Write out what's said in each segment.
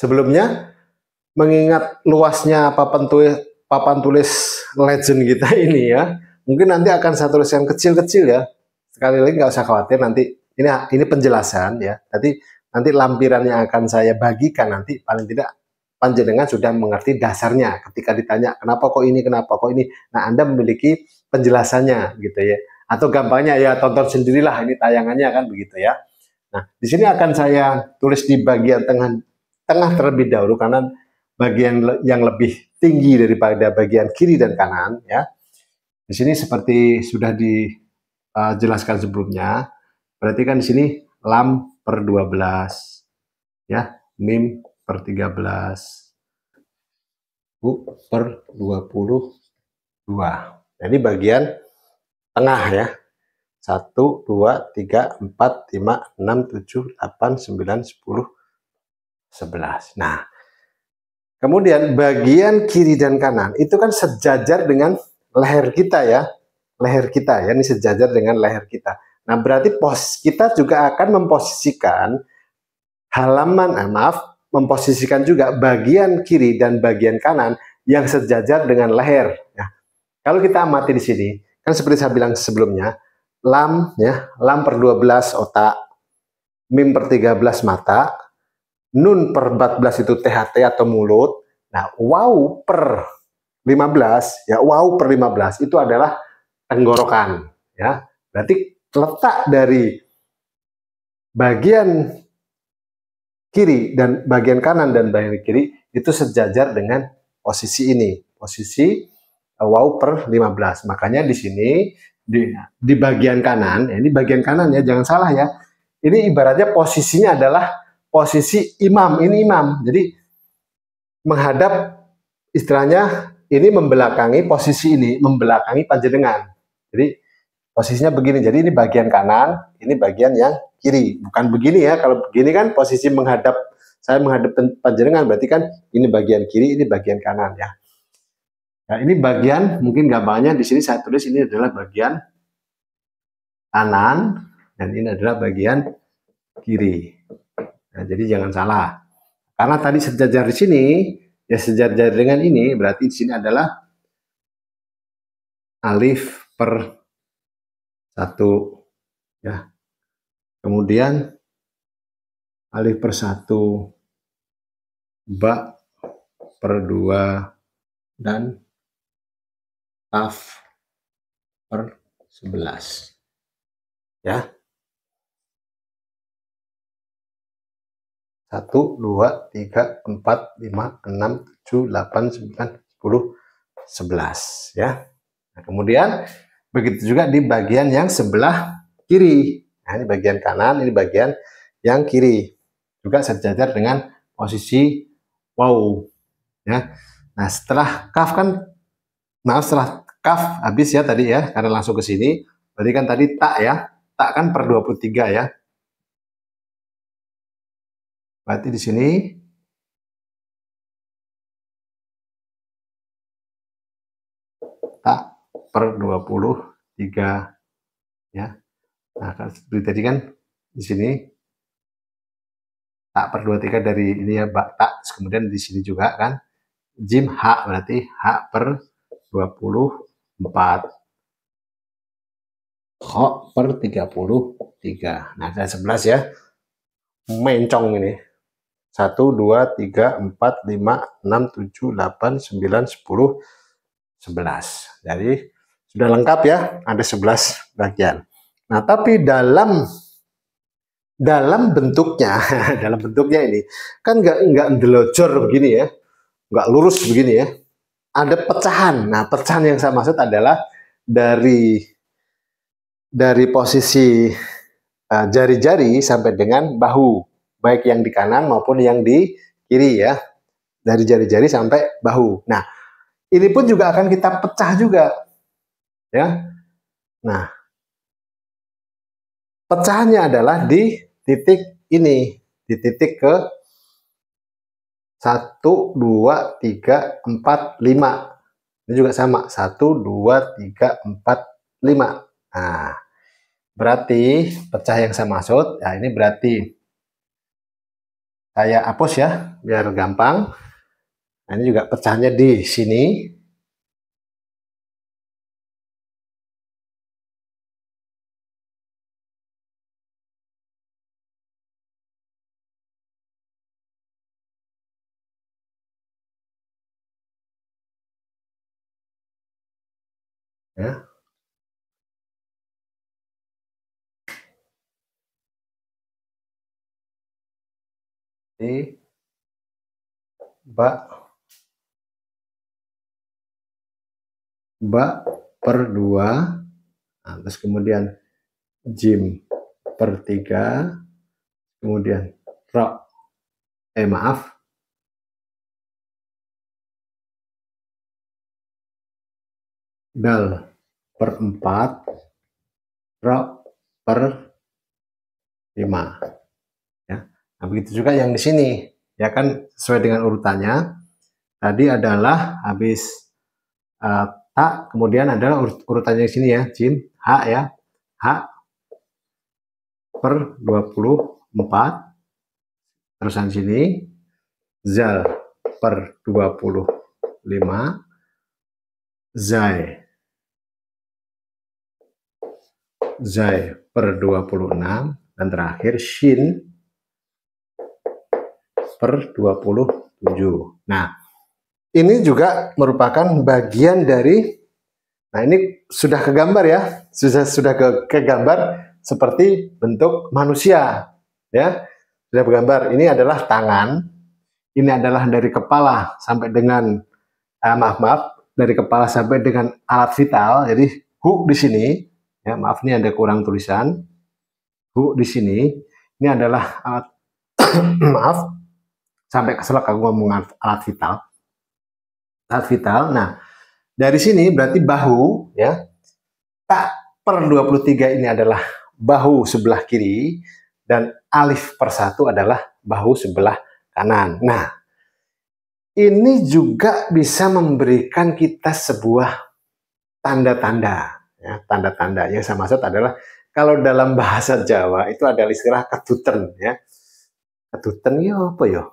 Sebelumnya, mengingat luasnya papan tulis legend kita ini ya, mungkin nanti akan saya tulis yang kecil-kecil ya. Sekali lagi nggak usah khawatir, nanti ini penjelasan ya. Nanti lampiran yang akan saya bagikan nanti paling tidak panjenengan sudah mengerti dasarnya. Ketika ditanya kenapa kok ini, nah Anda memiliki penjelasannya gitu ya. Atau gampangnya ya tonton sendirilah, ini tayangannya kan begitu ya. Nah, di sini akan saya tulis di bagian tengah terlebih dahulu karena bagian yang lebih tinggi daripada bagian kiri dan kanan ya. Di sini seperti sudah dijelaskan sebelumnya, berarti kan di sini lam per 12 ya, mim per 13, bu per 22. Nah, ini bagian tengah ya. 1, 2, 3, 4, 5, 6, 7, 8, 9, 10, 11. Nah, kemudian bagian kiri dan kanan itu kan sejajar dengan leher kita ya. Leher kita ya, ini sejajar dengan leher kita. Nah, berarti kita juga akan memposisikan memposisikan juga bagian kiri dan bagian kanan yang sejajar dengan leher. Ya. Kalau kita amati di sini, kan seperti saya bilang sebelumnya, lam per 12 otak, mim per 13 mata, nun per 14 itu THT atau mulut. Nah, waw per 15 ya, waw per 15 itu adalah tenggorokan ya. Berarti letak dari bagian kiri dan bagian kanan dan bagian kiri itu sejajar dengan posisi ini, posisi waw per 15. Makanya di sini di bagian kanan, ini bagian kanan ya, jangan salah ya. Ini ibaratnya posisinya adalah posisi imam, ini imam. Jadi menghadap, istilahnya ini membelakangi posisi ini, membelakangi panjenengan. Jadi posisinya begini. Jadi ini bagian kanan, ini bagian yang kiri. Bukan begini ya. Kalau begini kan posisi saya menghadap panjenengan, berarti kan ini bagian kiri, ini bagian kanan ya. Nah, ini bagian, mungkin gampangnya di sini saya tulis ini adalah bagian kanan dan ini adalah bagian kiri. Nah, jadi jangan salah. Karena tadi sejajar di sini, ya sejajar dengan ini, berarti di sini adalah alif per 1 ya. Kemudian alif per 1, ba per 2 dan kaf per 11 ya. 1, 2, 3, 4, 5, 6, 7, 8, 9, 10, 11 ya. Nah, kemudian begitu juga di bagian yang sebelah kiri. Nah, ini bagian kanan, ini bagian yang kiri. Juga sejajar dengan posisi waw ya. Nah, setelah kaf habis ya tadi ya, karena langsung ke sini. Berarti kan tadi tak ya. Tak kan per 23 ya. Berarti di sini tak per 23 ya. Nah, seperti tadi kan di sini tak per 23 dari ini ya, tak, kemudian di sini juga kan jim h, berarti h per 24, kho per 33. Nah, ada 11 ya. Mencong ini. 1, 2, 3, 4, 5, 6, 7, 8, 9, 10, 11. Jadi sudah lengkap ya, ada 11 bagian. Nah, tapi dalam bentuknya, dalam bentuknya ini kan nggak ndelojor begini ya, nggak lurus begini ya. Ada pecahan. Nah, pecahan yang saya maksud adalah dari posisi jari-jari sampai dengan bahu, baik yang di kanan maupun yang di kiri ya, dari jari-jari sampai bahu. Nah, ini pun juga akan kita pecah juga ya. Nah, pecahannya adalah di titik ini, di titik ke 1, 2, 3, 4, 5. Ini juga sama, 1, 2, 3, 4, 5. Nah, berarti pecah yang saya maksud, ya ini berarti saya hapus ya, biar gampang. Nah, ini juga pecahnya di sini. Ya. Ini bak per 2, nah, terus kemudian jim per 3, kemudian maaf, dal per 4, ro per 5. Ya. Nah, begitu juga yang di sini, ya kan sesuai dengan urutannya. Tadi adalah habis tak, kemudian adalah urutannya di sini ya, jim, h ya, h per 24, terusan sini, zal per 25, zai per 26, dan terakhir shin per 27. Nah, ini juga merupakan bagian dari, nah ini sudah kegambar ya, sudah kegambar seperti bentuk manusia ya, sudah bergambar. Ini adalah tangan, ini adalah dari kepala sampai dengan maaf dari kepala sampai dengan alat vital. Jadi hu di sini ya, maaf ini ada kurang tulisan, hu di sini ini adalah alat maaf sampai keselak aku ngomong alat vital. Nah, dari sini berarti bahu ya, tak per 23 ini adalah bahu sebelah kiri, dan alif per 1 adalah bahu sebelah kanan. Nah, ini juga bisa memberikan kita sebuah tanda-tanda. Ya, tanda-tanda yang saya maksud adalah, kalau dalam bahasa Jawa itu ada istilah keduten ya. Keduten ya apa ya?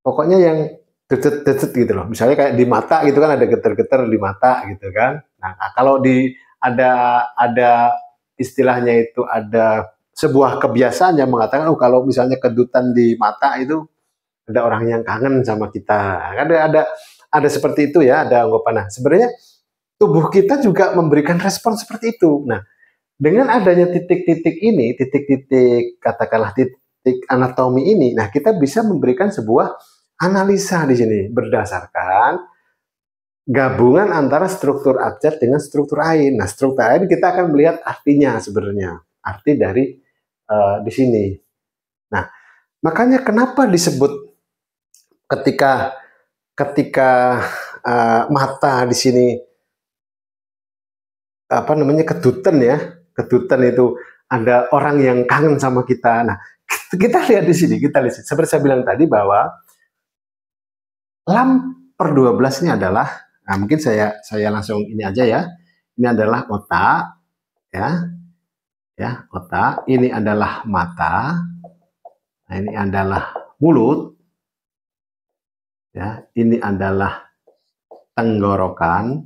Pokoknya yang dedet gitu loh. Misalnya kayak di mata gitu kan, ada geter-geter di mata gitu kan. Nah, kalau ada istilahnya itu, ada sebuah kebiasaan yang mengatakan, oh kalau misalnya kedutan di mata itu ada orang yang kangen sama kita. Ada seperti itu ya, ada anggapan. Nah, sebenarnya tubuh kita juga memberikan respon seperti itu. Nah, dengan adanya titik-titik ini, titik-titik katakanlah titik anatomi ini, nah kita bisa memberikan sebuah analisa di sini berdasarkan gabungan antara struktur abjad dengan struktur ain. Nah, struktur ain kita akan melihat artinya sebenarnya, arti dari di sini. Nah, makanya kenapa disebut ketika mata di sini apa namanya keduten ya, keduten itu ada orang yang kangen sama kita. Nah, kita lihat di sini, seperti saya bilang tadi bahwa lam per 12 ini adalah, nah mungkin saya langsung ini aja ya. Ini adalah otak ya, otak. Ini adalah mata. Nah, ini adalah mulut. Ya, ini adalah tenggorokan.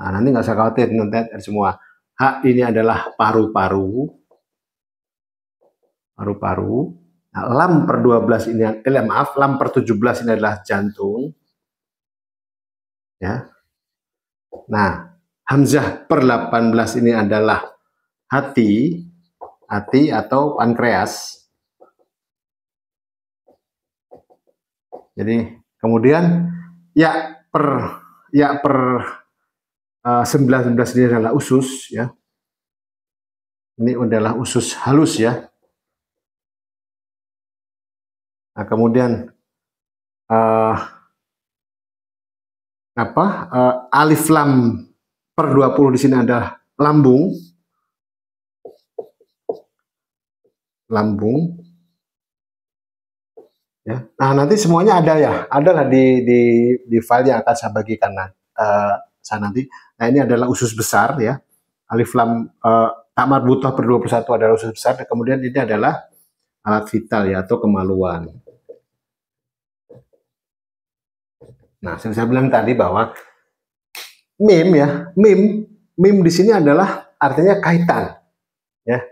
Nah, nanti nggak usah khawatir, nanti ada semua. H ini adalah paru-paru. Nah, lam per 12 ini, lam per 17 ini adalah jantung. Ya. Nah, hamzah per 18 ini adalah hati atau pankreas. Jadi, kemudian ya per 19 ini adalah usus ya. Ini adalah usus halus ya. Nah, kemudian alif lam per 20 di sini adalah lambung. Ya. Nah, nanti semuanya ada ya. Adalah di file yang akan saya bagikan saya nanti. Nah, ini adalah usus besar ya. Alif lam tak marbutoh per 21 adalah usus besar, kemudian ini adalah alat vital ya, atau kemaluan. Nah, saya bilang tadi bahwa mim ya, mim di sini adalah artinya kaitan, ya,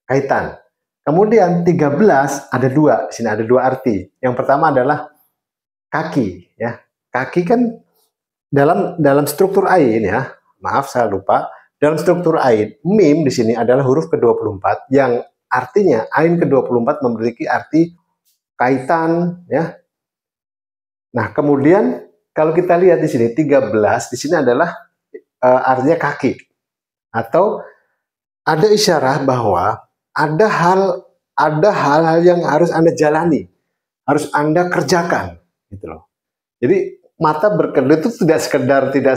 kaitan. Kemudian 13 ada dua, di sini ada dua arti. Yang pertama adalah kaki, ya. Kaki kan dalam struktur ain ya. Maaf saya lupa. Dalam struktur ain, mim di sini adalah huruf ke-24 yang artinya ain ke-24 memiliki arti kaitan ya. Nah, kemudian kalau kita lihat di sini 13 di sini adalah artinya kaki, atau ada isyarat bahwa ada hal-hal yang harus Anda jalani, harus Anda kerjakan gitu loh. Jadi mata berkedip itu tidak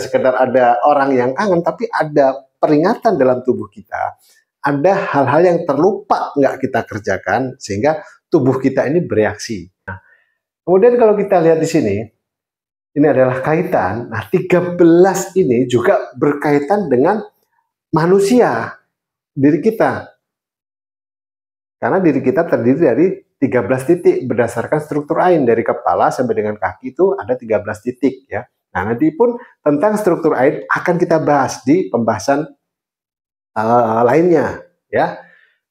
sekedar ada orang yang kangen, tapi ada peringatan dalam tubuh kita. Ada hal-hal yang terlupa nggak kita kerjakan sehingga tubuh kita ini bereaksi. Nah, kemudian kalau kita lihat di sini, ini adalah kaitan. Nah, 13 ini juga berkaitan dengan manusia, diri kita. Karena diri kita terdiri dari 13 titik berdasarkan struktur ain, dari kepala sampai dengan kaki itu ada 13 titik ya. Nah, nanti pun tentang struktur ain akan kita bahas di pembahasan lainnya ya.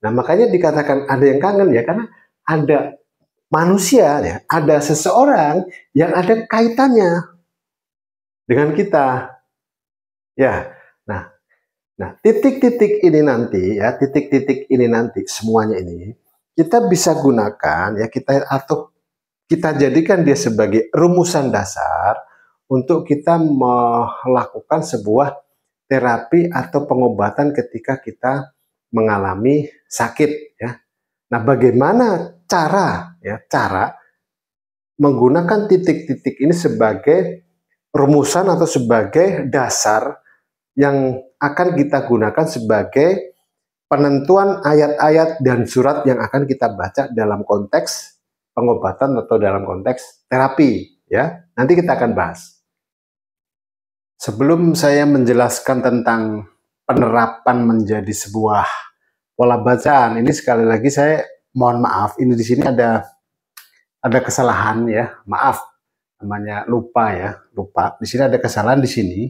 Nah, makanya dikatakan ada yang kangen ya, karena ada manusia ya, ada seseorang yang ada kaitannya dengan kita. Ya. Nah, titik-titik ini nanti ya, titik-titik ini nanti semuanya ini kita bisa gunakan ya, kita jadikan dia sebagai rumusan dasar untuk kita melakukan sebuah terapi atau pengobatan ketika kita mengalami sakit ya. Nah, bagaimana cara menggunakan titik-titik ini sebagai rumusan atau sebagai dasar yang akan kita gunakan sebagai penentuan ayat-ayat dan surat yang akan kita baca dalam konteks pengobatan atau dalam konteks terapi ya. Nanti kita akan bahas. Sebelum saya menjelaskan tentang penerapan menjadi sebuah pola bacaan, ini sekali lagi saya mohon maaf, ini di sini ada kesalahan ya, maaf, namanya lupa ya, lupa. Di sini ada kesalahan di sini.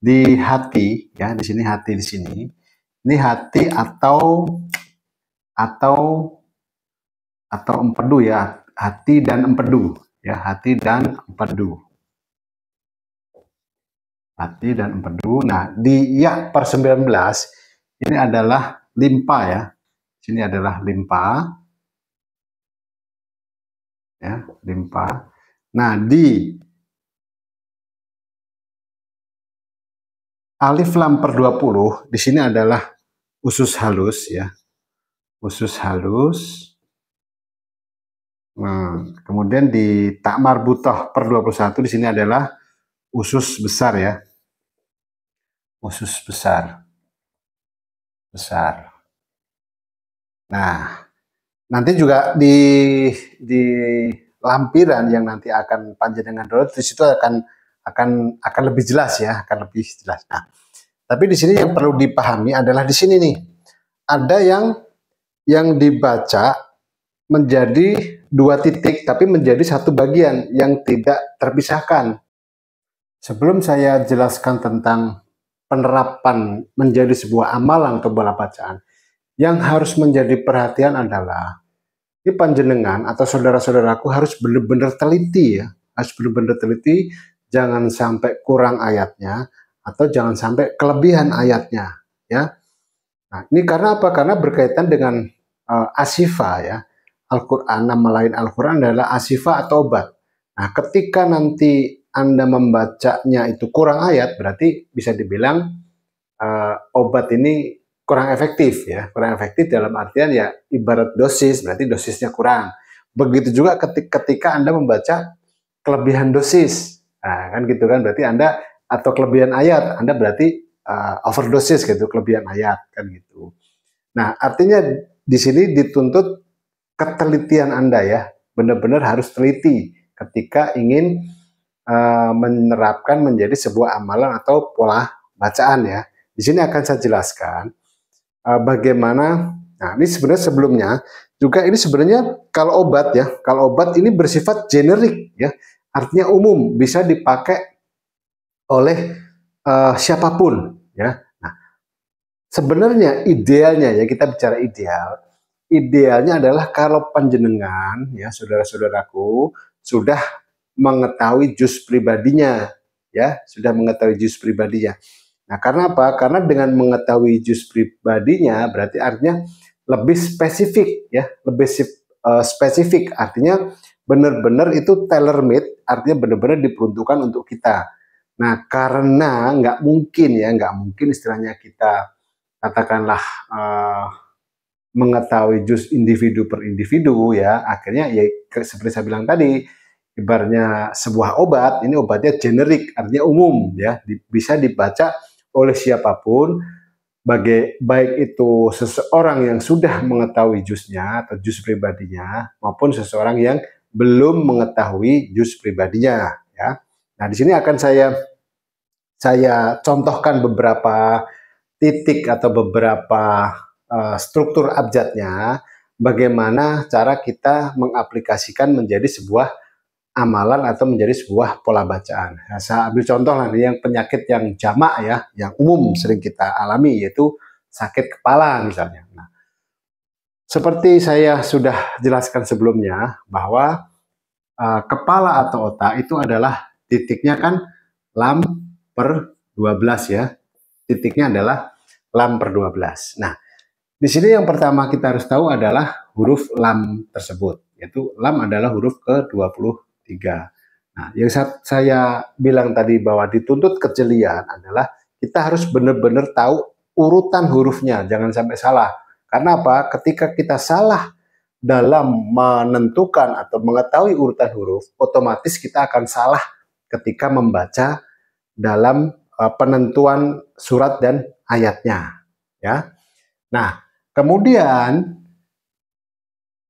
Di hati ya, di sini hati di sini. Ini hati atau empedu ya, hati dan empedu ya, hati dan empedu. Hati dan empedu. Nah, di ya per 19 ini adalah limpa ya. Sini adalah limpa. Ya, limpa. Nah, di alif lam per 20 di sini adalah usus halus ya. Usus halus. Nah, kemudian di tak marbutoh per 21 di sini adalah usus besar ya. Usus besar. Besar. Nah, nanti juga di lampiran yang nanti akan panjenengan download di situ akan lebih jelas ya, akan lebih jelas. Nah, tapi di sini yang perlu dipahami adalah di sini nih. Ada yang dibaca menjadi dua titik tapi menjadi satu bagian yang tidak terpisahkan. Sebelum saya jelaskan tentang penerapan menjadi sebuah amalan atau bola bacaan, yang harus menjadi perhatian adalah ini panjenengan atau saudara-saudaraku harus benar-benar teliti ya, harus benar-benar teliti, jangan sampai kurang ayatnya atau jangan sampai kelebihan ayatnya ya. Nah, ini karena apa? Karena berkaitan dengan asifa ya. Al-Quran, nama lain Al-Quran adalah asifa atau obat. Nah, ketika nanti Anda membacanya itu kurang ayat, berarti bisa dibilang obat ini kurang efektif ya. Kurang efektif dalam artian ya ibarat dosis, berarti dosisnya kurang. Begitu juga ketika Anda membaca kelebihan dosis. Nah, kan gitu kan, berarti Anda, atau kelebihan ayat, Anda berarti overdosis gitu, kelebihan ayat kan gitu. Nah, artinya di sini dituntut ketelitian Anda ya, benar-benar harus teliti ketika ingin menerapkan menjadi sebuah amalan atau pola bacaan ya. Di sini akan saya jelaskan bagaimana. Nah, ini sebenarnya sebelumnya juga ini sebenarnya kalau obat ya, kalau obat ini bersifat generik ya, artinya umum, bisa dipakai oleh siapapun ya. Nah, sebenarnya idealnya ya, kita bicara ideal, idealnya adalah kalau panjenengan ya, saudara-saudaraku sudah mengetahui jus pribadinya ya, sudah mengetahui jus pribadinya. Nah, karena apa? Karena dengan mengetahui jus pribadinya berarti artinya lebih spesifik ya, lebih spesifik, artinya benar-benar itu tailor made, artinya benar-benar diperuntukkan untuk kita. Nah, karena nggak mungkin ya, nggak mungkin istilahnya kita katakanlah mengetahui jus individu per individu ya, akhirnya ya seperti saya bilang tadi, ibaratnya sebuah obat, ini obatnya generik, artinya umum ya, bisa dibaca oleh siapapun, baik itu seseorang yang sudah mengetahui jusnya atau jus pribadinya, maupun seseorang yang belum mengetahui jus pribadinya ya. Nah, di sini akan saya contohkan beberapa titik atau beberapa struktur abjadnya, bagaimana cara kita mengaplikasikan menjadi sebuah amalan atau menjadi sebuah pola bacaan. Nah, saya ambil contoh lah yang penyakit yang jamak ya, yang umum sering kita alami, yaitu sakit kepala misalnya. Nah, seperti saya sudah jelaskan sebelumnya bahwa kepala atau otak itu adalah titiknya kan lam per 12 ya. Titiknya adalah lam per 12. Nah, di sini yang pertama kita harus tahu adalah huruf lam tersebut, yaitu lam adalah huruf ke-23. Nah, yang saya bilang tadi bahwa dituntut kejelian adalah kita harus benar-benar tahu urutan hurufnya, jangan sampai salah. Karena apa? Ketika kita salah dalam menentukan atau mengetahui urutan huruf, otomatis kita akan salah ketika membaca dalam penentuan surat dan ayatnya. Ya. Nah, kemudian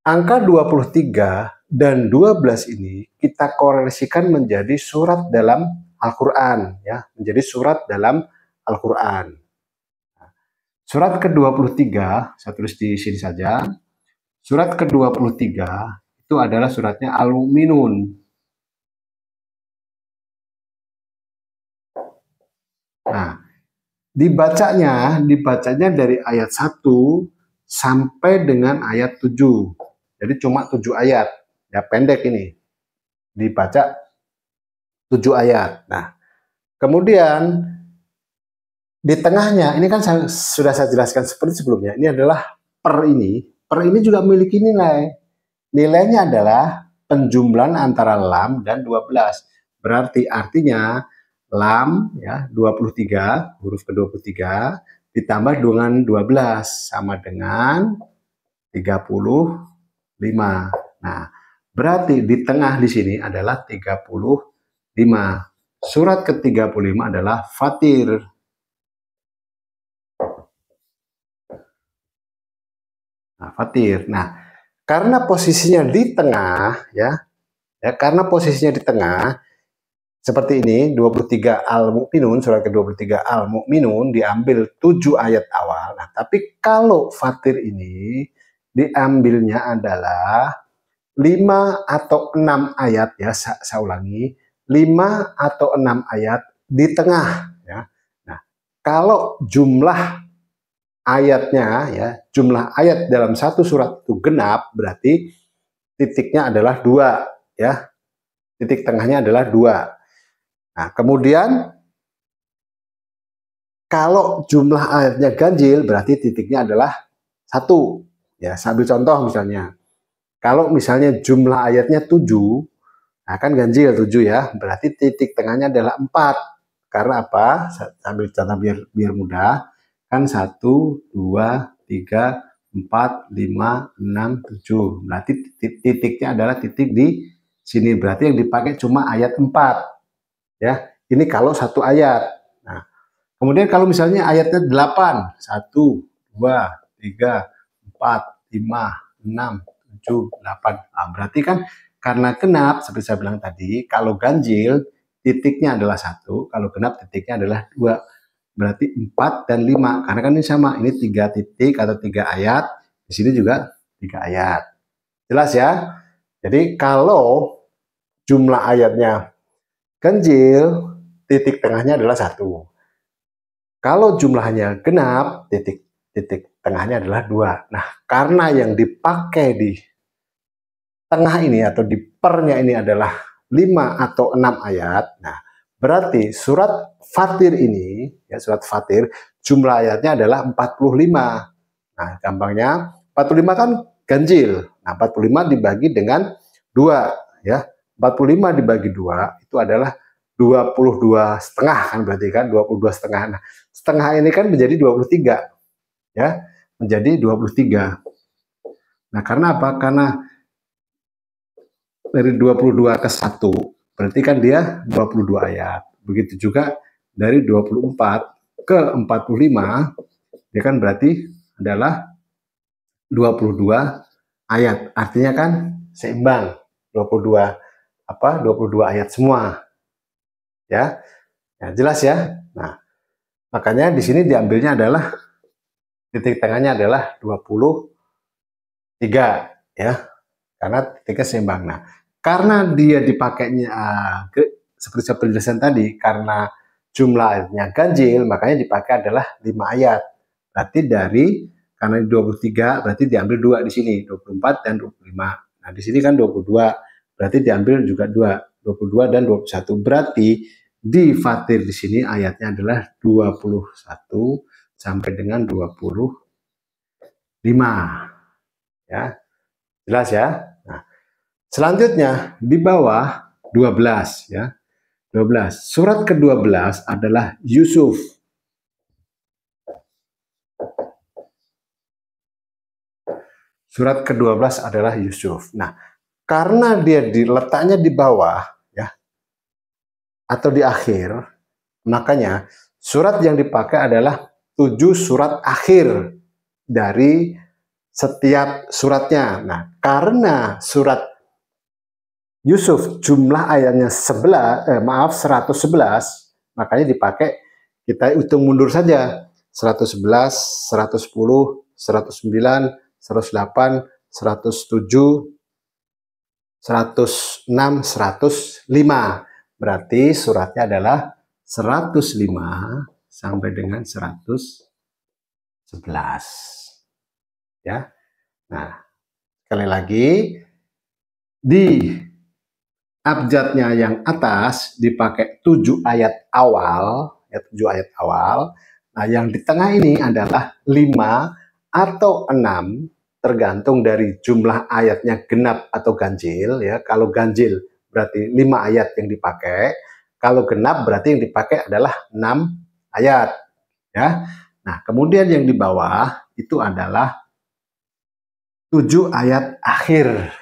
angka 23 dan 12 ini kita korelasikan menjadi surat dalam Al-Qur'an ya, menjadi surat dalam Al-Qur'an. Surat ke-23, saya tulis di sini saja. Surat ke-23 itu adalah suratnya Al-Mu'minun. Nah, dibacanya dari ayat 1 sampai dengan ayat 7. Jadi cuma 7 ayat. Ya pendek ini. Dibaca 7 ayat. Nah, kemudian di tengahnya, ini kan sudah saya jelaskan seperti sebelumnya, ini adalah per ini. Per ini juga memiliki nilai. Nilainya adalah penjumlahan antara lam dan 12. Berarti artinya lam ya 23, huruf ke-23 ditambah dengan 12 sama dengan 35. Nah, berarti di tengah di sini adalah 35. Surat ke-35 adalah Fatir. Nah, Fatir. Nah, karena posisinya di tengah ya, karena posisinya di tengah seperti ini, 23 Al-Mu'minun, surat ke-23 Al-Mu'minun diambil 7 ayat awal. Nah, tapi kalau Fatir ini diambilnya adalah 5 atau 6 ayat ya, saya ulangi, 5 atau 6 ayat di tengah ya. Nah, kalau jumlah ayatnya ya, jumlah ayat dalam satu surat itu genap, berarti titiknya adalah 2 ya. Titik tengahnya adalah 2. Nah, kemudian kalau jumlah ayatnya ganjil, berarti titiknya adalah 1. Ya, saya ambil contoh misalnya. Kalau misalnya jumlah ayatnya 7, nah kan ganjil 7 ya, berarti titik tengahnya adalah 4. Karena apa? Saya ambil contoh biar mudah. Kan 1, 2, 3, 4, 5, 6, 7. Berarti titiknya adalah titik di sini. Berarti yang dipakai cuma ayat 4. Ya, ini kalau satu ayat. Nah, kemudian kalau misalnya ayatnya 8, 1, 2, 3, 4, 5, 6, 7, 8. Nah, berarti kan karena genap, seperti saya bilang tadi, kalau ganjil titiknya adalah 1, kalau genap titiknya adalah 2. berarti 4 dan 5. Karena kan ini sama, ini 3 titik atau 3 ayat, di sini juga 3 ayat. Jelas ya? Jadi kalau jumlah ayatnya ganjil, titik tengahnya adalah 1. Kalau jumlahnya genap, titik tengahnya adalah 2. Nah, karena yang dipakai di tengah ini atau di pernya ini adalah 5 atau 6 ayat, nah berarti surat Fatir ini, ya surat Fatir, jumlah ayatnya adalah 45. Nah, gampangnya 45 kan ganjil. Nah, 45 dibagi dengan 2, ya. 45 dibagi 2 itu adalah 22 setengah kan, berarti kan 22 setengah. Nah, setengah ini kan menjadi 23, ya. Menjadi 23. Nah, karena apa? Karena dari 22 ke 1 berarti kan dia 22 ayat. Begitu juga dari 24 ke 45 dia kan berarti adalah 22 ayat. Artinya kan seimbang 22 22 ayat semua. Ya. Nah, jelas ya. Nah, makanya di sini diambilnya adalah titik tengahnya adalah 23 ya. Karena titiknya seimbang. Nah, karena dia dipakainya seperti penjelasan tadi, karena jumlahnya ganjil, makanya dipakai adalah 5 ayat. Berarti karena 23, berarti diambil 2 di sini, 24 dan 25. Nah, di sini kan 22, berarti diambil juga 2, 22 dan 21. Berarti di Fatir di sini ayatnya adalah 21 sampai dengan 25. Ya, jelas ya? Nah, selanjutnya di bawah 12 ya. 12. Surat ke-12 adalah Yusuf. Surat ke-12 adalah Yusuf. Nah, karena dia diletaknya di bawah ya atau di akhir, makanya surat yang dipakai adalah 7 surat akhir dari setiap suratnya. Nah, karena surat Yusuf jumlah ayatnya 111, makanya dipakai, kita hitung mundur saja. 111, 110, 109, 108, 107, 106, 105. Berarti suratnya adalah 105 sampai dengan 111. Ya. Nah, sekali lagi di abjadnya yang atas dipakai 7 ayat awal, ya 7 ayat awal. Nah, yang di tengah ini adalah 5 atau 6, tergantung dari jumlah ayatnya genap atau ganjil ya. Kalau ganjil berarti 5 ayat yang dipakai, kalau genap berarti yang dipakai adalah 6 ayat ya. Nah, kemudian yang di bawah itu adalah 7 ayat akhir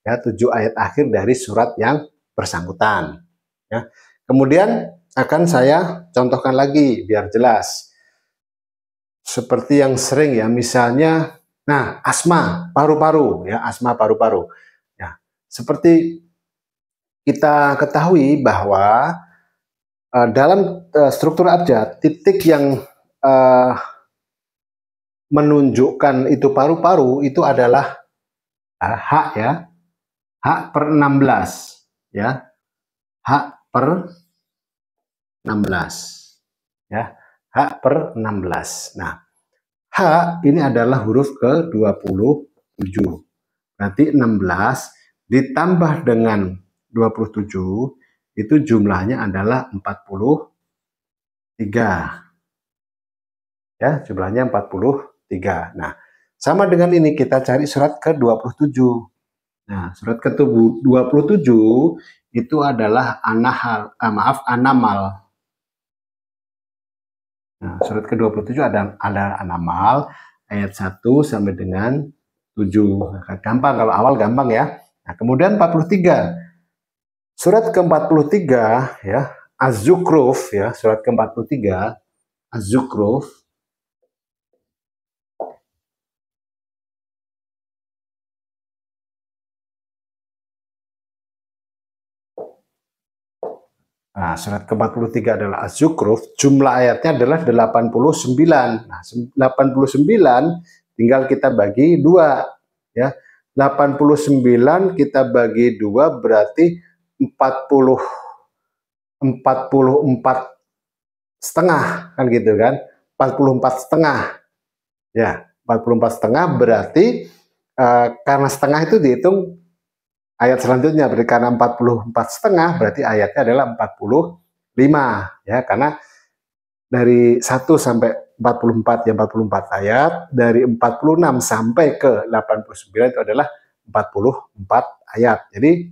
ya, 7 ayat akhir dari surat yang bersangkutan ya. Kemudian akan saya contohkan lagi biar jelas. Seperti yang sering ya, misalnya asma paru-paru ya, asma paru-paru. Ya, seperti kita ketahui bahwa dalam struktur abjad, titik yang menunjukkan itu paru-paru itu adalah H ya, H per 16 ya, H per 16 ya, H per 16. Nah, H ini adalah huruf ke-27. Berarti 16 ditambah dengan 27 itu jumlahnya adalah 43. Ya, jumlahnya 43. Nah, sama dengan ini kita cari surat ke-27. Nah, surat ke-27 itu adalah anamal. Nah, surat ke-27 ada anamal ayat 1 sampai dengan 7. Gampang, kalau awal gampang ya. Nah, kemudian 43. Surat ke-43 ya, Az-Zukhruf ya, surat ke-43 Az-Zukhruf. Nah, surat ke-43 adalah Az-Zukhruf, jumlah ayatnya adalah 89. Nah, 89 tinggal kita bagi 2 ya. 89 kita bagi 2 berarti 44 setengah kan gitu kan. 44 setengah. Ya, 44 setengah berarti karena setengah itu dihitung ayat selanjutnya, berarti karena 44 setengah berarti ayatnya adalah 45 ya, karena dari 1 sampai 44 ya 44 ayat, dari 46 sampai ke 89 itu adalah 44 ayat. Jadi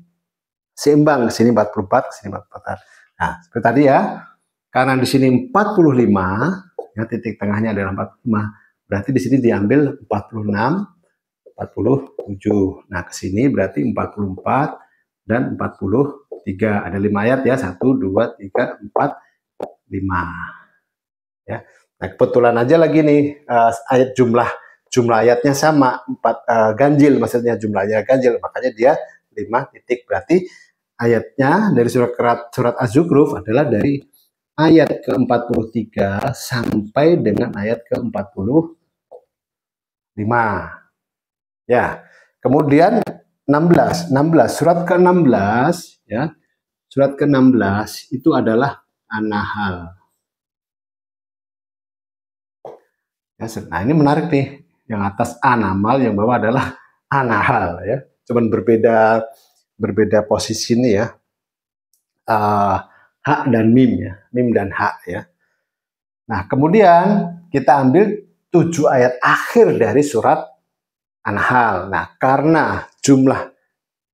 seimbang, ke sini 44, ke sini 44. Nah, seperti tadi ya. Karena di sini 45 ya, titik tengahnya adalah 45. Berarti di sini diambil 46 47. Nah, ke sini berarti 44 dan 43. Ada 5 ayat ya. 1 2 3 4 5. Ya. Nah, kebetulan aja lagi nih ayat jumlah ayatnya sama, 4 ganjil maksudnya, jumlahnya ganjil, makanya dia 5 titik. Berarti ayatnya dari surat Az-Zukhruf adalah dari ayat ke-43 sampai dengan ayat ke-45. Ya. Kemudian 16 surat ke-16 ya. Surat ke-16 itu adalah An-Nahl. Ya, nah ini menarik nih. Yang atas An-Nahl, yang bawah adalah An-Nahl ya. Cuman berbeda posisi ini ya. Hak dan mim ya. Mim dan hak ya. Nah, kemudian kita ambil 7 ayat akhir dari surat An-Nahl. Nah, karena jumlah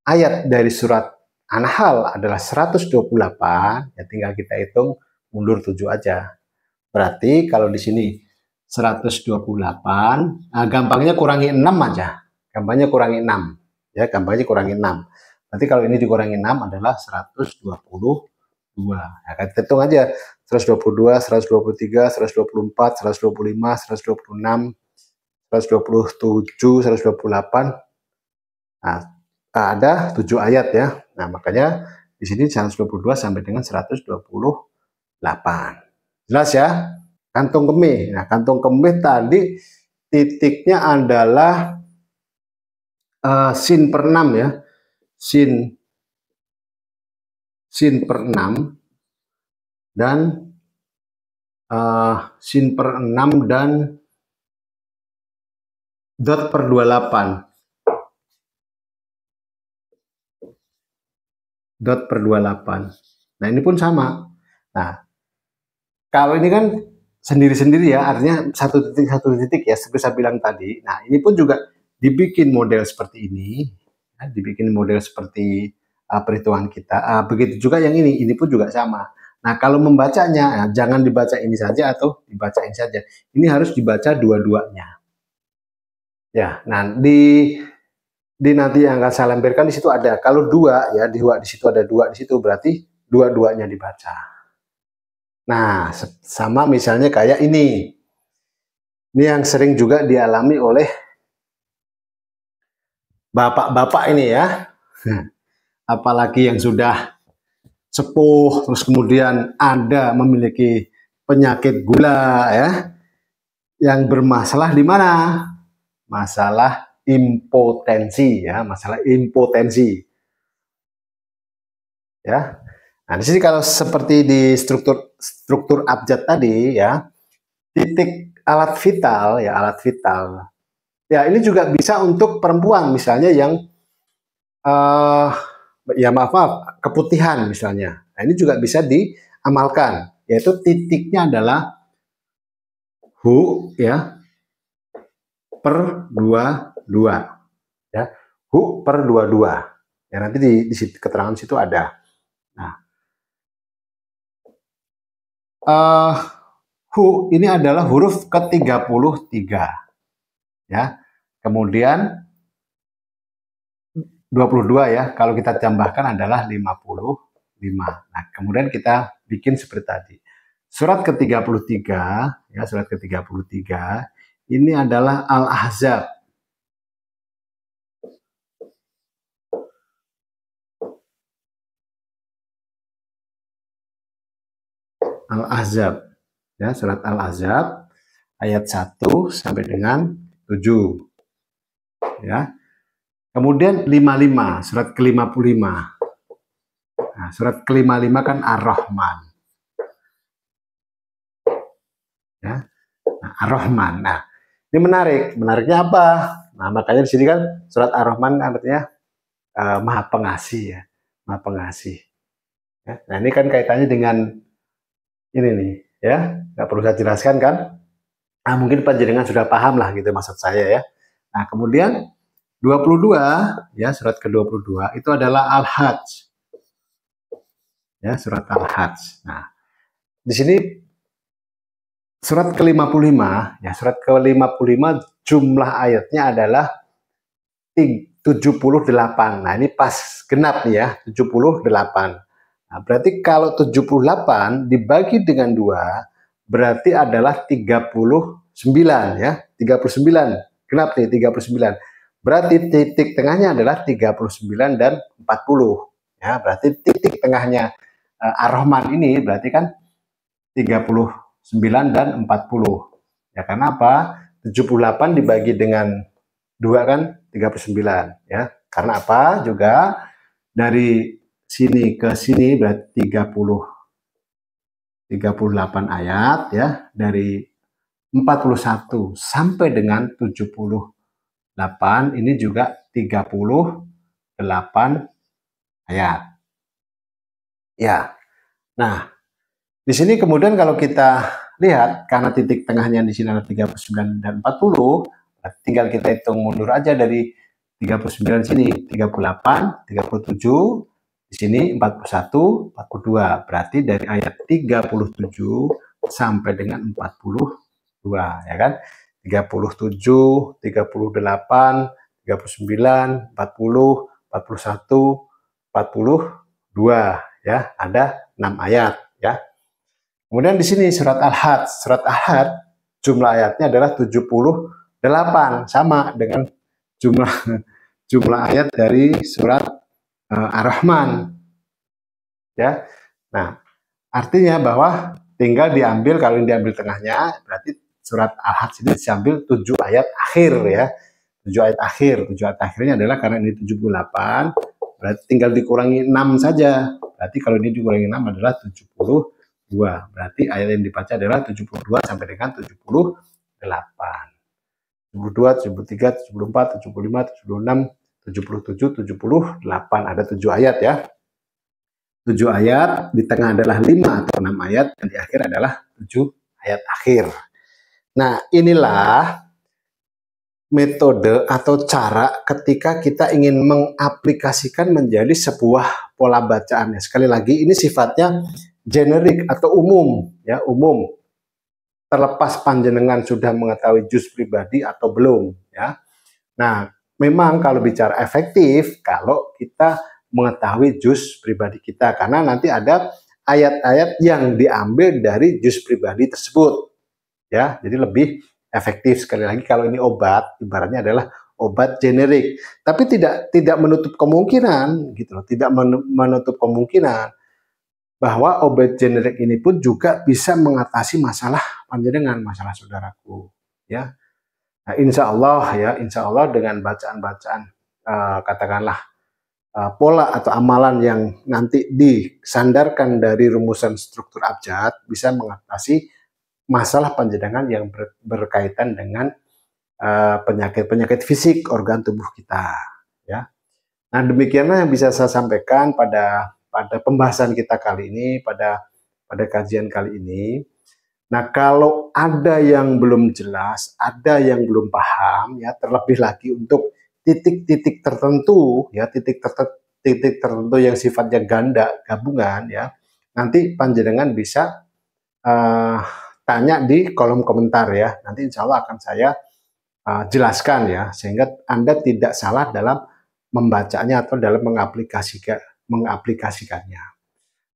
ayat dari surat An-Nahl adalah 128, ya tinggal kita hitung mundur 7 aja. Berarti kalau di sini 128, nah gampangnya kurangi 6 aja. Gampangnya kurangi 6. Ya, gampangnya kurangi 6. Berarti kalau ini dikurangi 6 adalah 122. Ya, kita hitung aja. 122, 123, 124, 125, 126, 127, 128. Nah, ada 7 ayat ya. Nah, makanya di sini 122 sampai dengan 128. Jelas ya? Kantung kemih. Nah, kantung kemih tadi titiknya adalah sin per 6 ya. Sin per 6 dan sin per 6 dan dot per 28. Dot per 28. Nah, ini pun sama. Nah, kalau ini kan sendiri-sendiri ya, artinya satu titik ya, seperti saya bilang tadi. Nah, ini pun juga dibikin model seperti ini, ya, dibikin model seperti perhitungan kita. Begitu juga yang ini pun juga sama. Nah, kalau membacanya, jangan dibaca ini saja atau dibaca ini saja. Ini harus dibaca dua-duanya. Ya, nah di nanti yang akan saya lampirkan di situ ada. Kalau dua ya, di situ ada dua, di situ berarti dua-duanya dibaca. Nah, sama misalnya kayak ini. Ini yang sering juga dialami oleh bapak-bapak ini ya. Apalagi yang sudah sepuh, terus kemudian ada memiliki penyakit gula ya. Yang bermasalah di mana? Masalah impotensi ya, masalah impotensi. Ya. Nah, di sini kalau seperti di struktur abjad tadi ya, titik alat vital ya, alat vital. Ya, ini juga bisa untuk perempuan misalnya yang ya maaf, keputihan misalnya. Nah, ini juga bisa diamalkan, yaitu titiknya adalah hu ya per 22 ya. Hu per 22. Ya, nanti di keterangan situ ada. Nah, hu ini adalah huruf ke-33 ya. Kemudian 22 ya, kalau kita tambahkan adalah 55. Nah, kemudian kita bikin seperti tadi. Surat ke-33 ya, surat ke-33 ini adalah Al-Ahzab. Al-Ahzab. Ya, surat Al-Ahzab ayat 1 sampai dengan 7. Ya. Kemudian 55, surat ke-55. Nah, surat ke-55 kan Ar-Rahman. Ya. Nah, Ar-Rahman. Nah, ini menarik. Menariknya apa? Nah, makanya di sini kan surat Ar-Rahman artinya Maha Pengasih ya. Maha Pengasih. Ya. Nah, ini kan kaitannya dengan ini nih, ya. Nggak perlu saya jelaskan kan? Nah, mungkin panjenengan sudah paham lah gitu maksud saya ya. Nah, kemudian 22 ya, surat ke-22 itu adalah Al-Hajj. Ya, surat Al-Hajj. Nah, di sini surat ke-55 ya, surat ke-55 jumlah ayatnya adalah 78. Nah, ini pas genap nih ya, 78. Nah, berarti kalau 78 dibagi dengan 2 berarti adalah 39 ya, 39. Genap nih 39. Berarti titik tengahnya adalah 39 dan 40. Ya, berarti titik tengahnya Ar-Rahman ini berarti kan 39 dan 40. Ya, karena apa? 78 dibagi dengan 2 kan 39 ya. Karena apa? Juga dari sini ke sini berarti 38 ayat ya. Dari 41 sampai dengan 78 ini juga 38 ayat. Ya. Nah, di sini kemudian kalau kita lihat karena titik tengahnya di sini ada 39 dan 40, tinggal kita hitung mundur aja dari 39 sini, 38, 37, di sini 41, 42. Berarti dari ayat 37 sampai dengan 42, ya kan? 37, 38, 39, 40, 41, 42, ya. Ada 6 ayat, ya. Kemudian di sini surat Al-Hajj. Surat Al-Hajj jumlah ayatnya adalah 78, sama dengan jumlah ayat dari surat Ar-Rahman. Ya. Nah, artinya bahwa tinggal diambil, kalau ini diambil tengahnya, berarti surat Al-Hajj ini diambil 7 ayat akhir ya. 7 ayat akhir. 7 ayat akhirnya adalah karena ini 78, berarti tinggal dikurangi 6 saja. Berarti kalau ini dikurangi 6 adalah 72. Berarti ayat yang dibaca adalah 72 sampai dengan 78. 72, 73, 74, 75, 76, 77, 78. Ada 7 ayat ya. 7 ayat, di tengah adalah 5 atau 6 ayat, dan di akhir adalah 7 ayat akhir. Nah, inilah metode atau cara ketika kita ingin mengaplikasikan menjadi sebuah pola bacaan. Sekali lagi, ini sifatnya generik atau umum, ya, umum. Terlepas panjenengan sudah mengetahui juz pribadi atau belum, ya. Nah, memang kalau bicara efektif, kalau kita mengetahui juz pribadi kita, karena nanti ada ayat-ayat yang diambil dari juz pribadi tersebut, ya. Jadi lebih efektif. Sekali lagi, kalau ini obat, ibaratnya adalah obat generik, tapi tidak menutup kemungkinan, gitu loh, tidak menutup kemungkinan bahwa obat generik ini pun juga bisa mengatasi masalah panjenengan, masalah saudaraku, ya. Nah, insya Allah dengan bacaan-bacaan katakanlah pola atau amalan yang nanti disandarkan dari rumusan struktur abjad bisa mengatasi masalah panjenengan yang berkaitan dengan penyakit-penyakit fisik organ tubuh kita, ya. Nah, demikianlah yang bisa saya sampaikan pada pembahasan kita kali ini, pada kajian kali ini. Nah, kalau ada yang belum jelas, ada yang belum paham, ya, terlebih lagi untuk titik-titik tertentu, ya, titik tertentu yang sifatnya ganda, gabungan, ya, nanti panjenengan bisa tanya di kolom komentar, ya. Nanti insya Allah akan saya jelaskan, ya, sehingga Anda tidak salah dalam membacanya atau dalam mengaplikasikannya.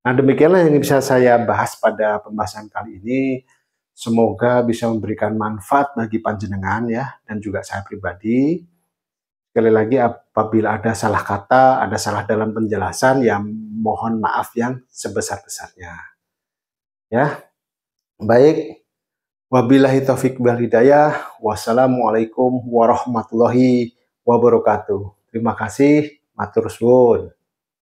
Nah, demikianlah yang bisa saya bahas pada pembahasan kali ini. Semoga bisa memberikan manfaat bagi panjenengan, ya, dan juga saya pribadi. Sekali lagi, apabila ada salah kata, ada salah dalam penjelasan, ya mohon maaf yang sebesar-besarnya. Ya, baik. Wabillahi taufik wal hidayah. Wassalamualaikum warahmatullahi wabarakatuh. Terima kasih. Matur suwun.